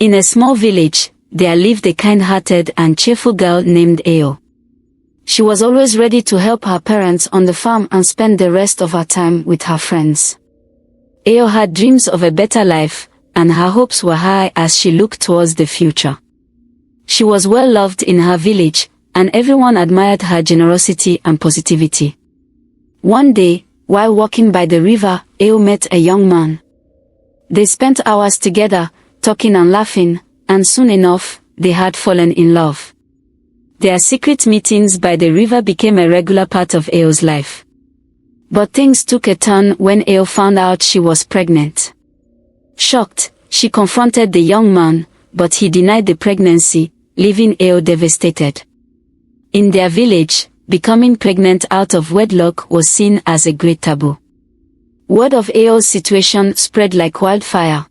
In a small village, there lived a kind-hearted and cheerful girl named Ao. She was always ready to help her parents on the farm and spend the rest of her time with her friends. Ao had dreams of a better life, and her hopes were high as she looked towards the future. She was well loved in her village, and everyone admired her generosity and positivity. One day, while walking by the river, Ao met a young man. They spent hours together, talking and laughing, and soon enough, they had fallen in love. Their secret meetings by the river became a regular part of Ao's life. But things took a turn when Ao found out she was pregnant. Shocked, she confronted the young man, but he denied the pregnancy, leaving Ao devastated. In their village, becoming pregnant out of wedlock was seen as a great taboo. Word of Ao's situation spread like wildfire.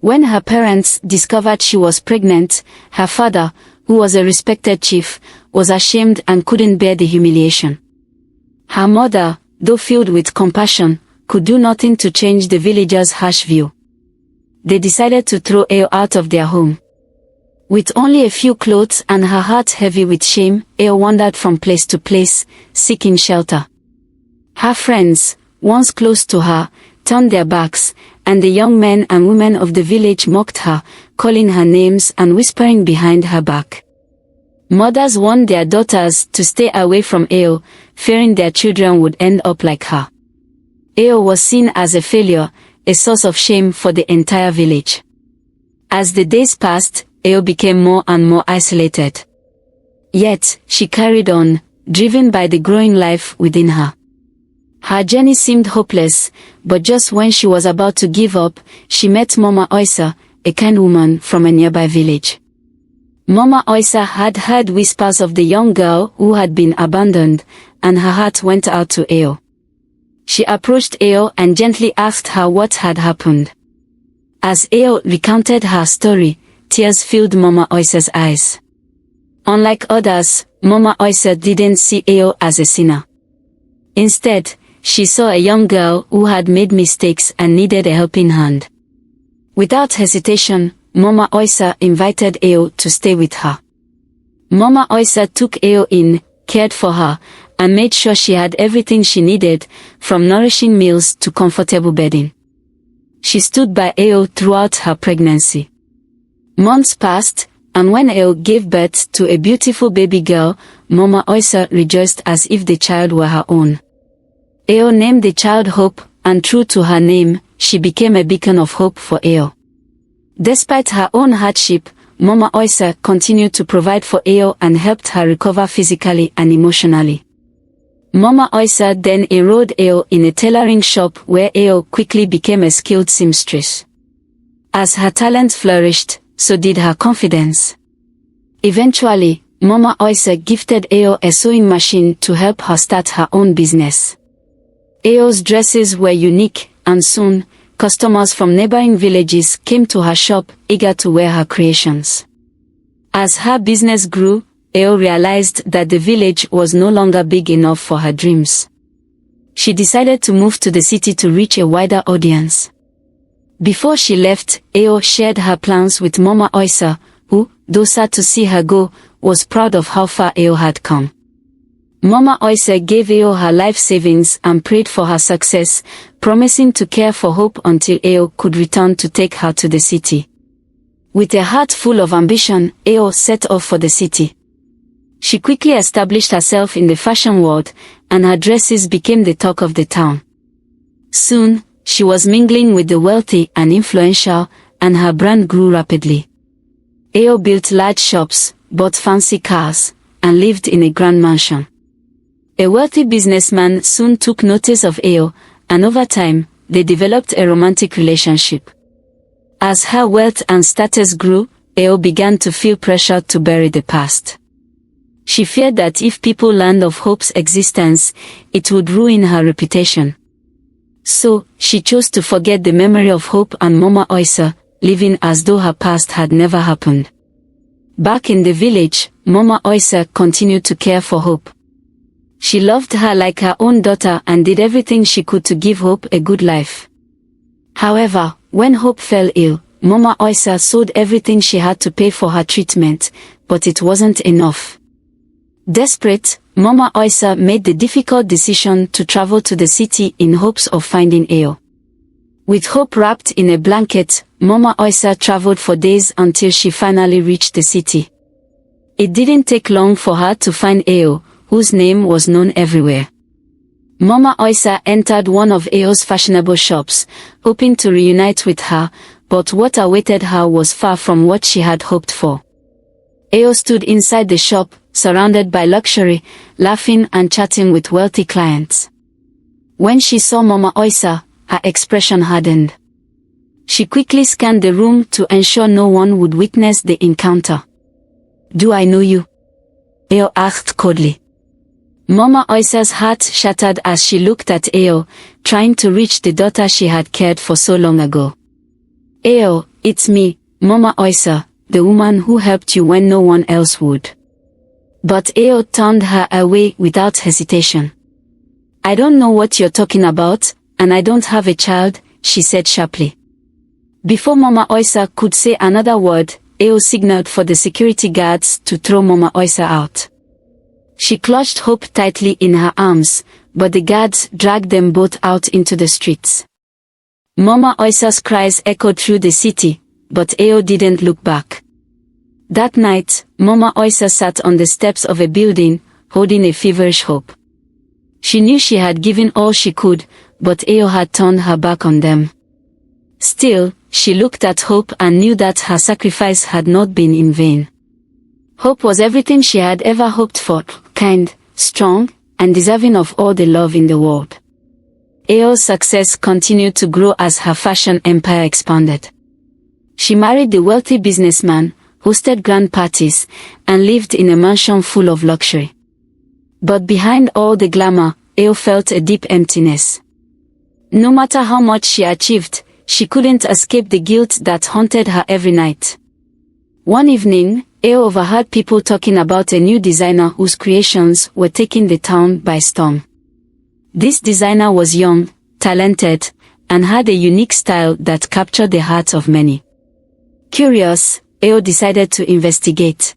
When her parents discovered she was pregnant, her father, who was a respected chief, was ashamed and couldn't bear the humiliation. Her mother, though filled with compassion, could do nothing to change the villagers' harsh view. They decided to throw Ao out of their home. With only a few clothes and her heart heavy with shame, Ao wandered from place to place, seeking shelter. Her friends, once close to her, turned their backs, and the young men and women of the village mocked her, calling her names and whispering behind her back. Mothers warned their daughters to stay away from Ao, fearing their children would end up like her. Ao was seen as a failure, a source of shame for the entire village. As the days passed, Ao became more and more isolated. Yet, she carried on, driven by the growing life within her. Her journey seemed hopeless, but just when she was about to give up, she met Mama Oisa, a kind woman from a nearby village. Mama Oisa had heard whispers of the young girl who had been abandoned, and her heart went out to Ao. She approached Ao and gently asked her what had happened. As Ao recounted her story, tears filled Mama Oisa's eyes. Unlike others, Mama Oisa didn't see Ao as a sinner. Instead, she saw a young girl who had made mistakes and needed a helping hand. Without hesitation, Mama Oisa invited Ao to stay with her. Mama Oisa took Ao in, cared for her, and made sure she had everything she needed, from nourishing meals to comfortable bedding. She stood by Ao throughout her pregnancy. Months passed, and when Ao gave birth to a beautiful baby girl, Mama Oisa rejoiced as if the child were her own. Ao named the child Hope, and true to her name, she became a beacon of hope for Ao. Despite her own hardship, Mama Oisa continued to provide for Ao and helped her recover physically and emotionally. Mama Oisa then enrolled Ao in a tailoring shop where Ao quickly became a skilled seamstress. As her talent flourished, so did her confidence. Eventually, Mama Oisa gifted Ao a sewing machine to help her start her own business. Ao's dresses were unique, and soon, customers from neighboring villages came to her shop, eager to wear her creations. As her business grew, Ao realized that the village was no longer big enough for her dreams. She decided to move to the city to reach a wider audience. Before she left, Ao shared her plans with Mama Oisa, who, though sad to see her go, was proud of how far Ao had come. Mama Oisa gave Ao her life savings and prayed for her success, promising to care for Hope until Ao could return to take her to the city. With a heart full of ambition, Ao set off for the city. She quickly established herself in the fashion world, and her dresses became the talk of the town. Soon, she was mingling with the wealthy and influential, and her brand grew rapidly. Ao built large shops, bought fancy cars, and lived in a grand mansion. A wealthy businessman soon took notice of Ao, and over time, they developed a romantic relationship. As her wealth and status grew, Ao began to feel pressure to bury the past. She feared that if people learned of Hope's existence, it would ruin her reputation. So, she chose to forget the memory of Hope and Mama Oisa, living as though her past had never happened. Back in the village, Mama Oisa continued to care for Hope. She loved her like her own daughter and did everything she could to give Hope a good life. However, when Hope fell ill, Mama Oisa sold everything she had to pay for her treatment, but it wasn't enough. Desperate, Mama Oisa made the difficult decision to travel to the city in hopes of finding Ao. With hope wrapped in a blanket, Mama Oisa traveled for days until she finally reached the city. It didn't take long for her to find Ao, whose name was known everywhere. Mama Oisa entered one of Ao's fashionable shops, hoping to reunite with her, but what awaited her was far from what she had hoped for. Ao stood inside the shop, surrounded by luxury, laughing and chatting with wealthy clients. When she saw Mama Oisa, her expression hardened. She quickly scanned the room to ensure no one would witness the encounter. "Do I know you?" Ao asked coldly. Mama Oisa's heart shattered as she looked at Ao, trying to reach the daughter she had cared for so long ago. "Ao, it's me, Mama Oisa, the woman who helped you when no one else would." But Ao turned her away without hesitation. "I don't know what you're talking about, and I don't have a child," she said sharply. Before Mama Oisa could say another word, Ao signaled for the security guards to throw Mama Oisa out. She clutched Hope tightly in her arms, but the guards dragged them both out into the streets. Mama Oisa's cries echoed through the city, but Ao didn't look back. That night, Mama Oisa sat on the steps of a building, holding a feverish hope. She knew she had given all she could, but Ao had turned her back on them. Still, she looked at Hope and knew that her sacrifice had not been in vain. Hope was everything she had ever hoped for, kind, strong, and deserving of all the love in the world. Ao's success continued to grow as her fashion empire expanded. She married the wealthy businessman, hosted grand parties, and lived in a mansion full of luxury. But behind all the glamour, Ao felt a deep emptiness. No matter how much she achieved, she couldn't escape the guilt that haunted her every night. One evening, Ao overheard people talking about a new designer whose creations were taking the town by storm. This designer was young, talented, and had a unique style that captured the hearts of many. Curious, Ao decided to investigate.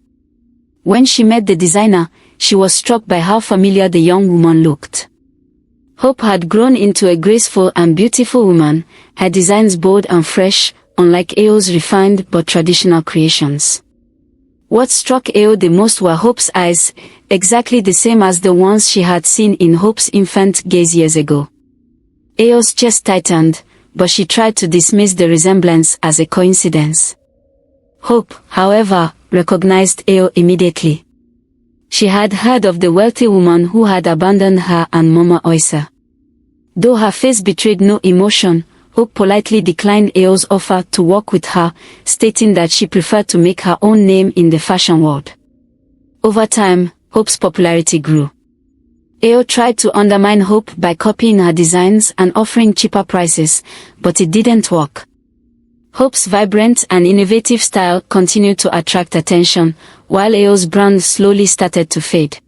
When she met the designer, she was struck by how familiar the young woman looked. Hope had grown into a graceful and beautiful woman, her designs bold and fresh, unlike Ao's refined but traditional creations. What struck Ao the most were Hope's eyes, exactly the same as the ones she had seen in Hope's infant gaze years ago. Ao's chest tightened, but she tried to dismiss the resemblance as a coincidence. Hope, however, recognized Ao immediately. She had heard of the wealthy woman who had abandoned her and Mama Oisa. Though her face betrayed no emotion, Hope politely declined Ao's offer to work with her, stating that she preferred to make her own name in the fashion world. Over time, Hope's popularity grew. Ao tried to undermine Hope by copying her designs and offering cheaper prices, but it didn't work. Hope's vibrant and innovative style continued to attract attention, while Ao's brand slowly started to fade.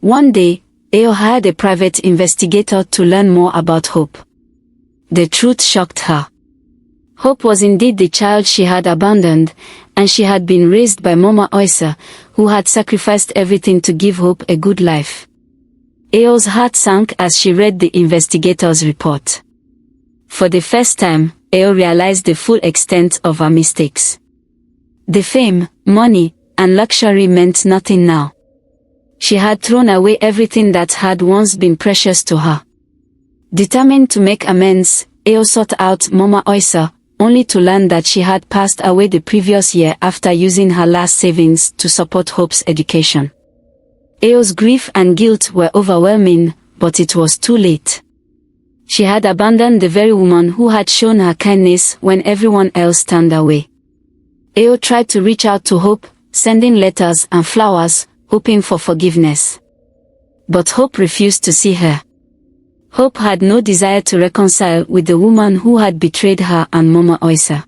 One day, Ao hired a private investigator to learn more about Hope. The truth shocked her. Hope was indeed the child she had abandoned, and she had been raised by Mama Oisa, who had sacrificed everything to give Hope a good life. Ao's heart sank as she read the investigator's report. For the first time, Ao realized the full extent of her mistakes. The fame, money, and luxury meant nothing now. She had thrown away everything that had once been precious to her. Determined to make amends, Ao sought out Mama Oisa, only to learn that she had passed away the previous year after using her last savings to support Hope's education. Ao's grief and guilt were overwhelming, but it was too late. She had abandoned the very woman who had shown her kindness when everyone else turned away. Ao tried to reach out to Hope, sending letters and flowers, hoping for forgiveness. But Hope refused to see her. Hope had no desire to reconcile with the woman who had betrayed her and Mama Oisa.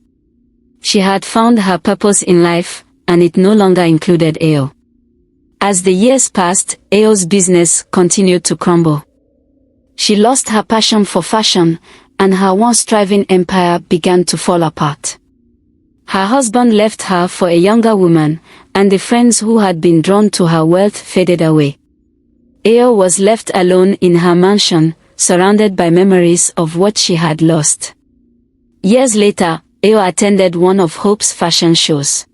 She had found her purpose in life, and it no longer included Ao. As the years passed, Ao's business continued to crumble. She lost her passion for fashion, and her once thriving empire began to fall apart. Her husband left her for a younger woman, and the friends who had been drawn to her wealth faded away. Eo was left alone in her mansion, surrounded by memories of what she had lost. Years later, Eo attended one of Hope's fashion shows.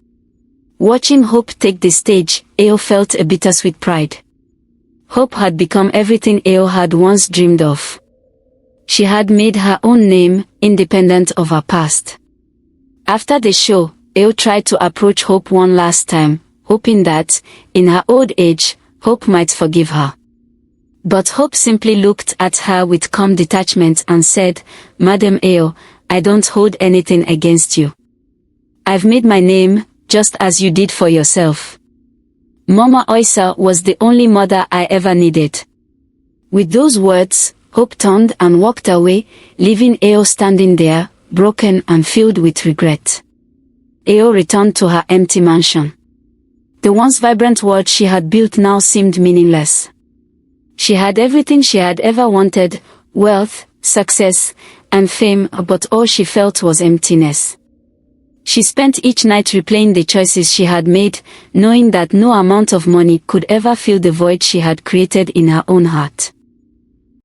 Watching Hope take the stage, Eo felt a bittersweet pride. Hope had become everything Eo had once dreamed of. She had made her own name, independent of her past. After the show, Eo tried to approach Hope one last time, hoping that, in her old age, Hope might forgive her. But Hope simply looked at her with calm detachment and said, "Madam Eo, I don't hold anything against you. I've made my name, just as you did for yourself. Mama Oisa was the only mother I ever needed." With those words, Hope turned and walked away, leaving Eo standing there, broken and filled with regret. Eo returned to her empty mansion. The once vibrant world she had built now seemed meaningless. She had everything she had ever wanted, wealth, success, and fame, but all she felt was emptiness. She spent each night replaying the choices she had made, knowing that no amount of money could ever fill the void she had created in her own heart.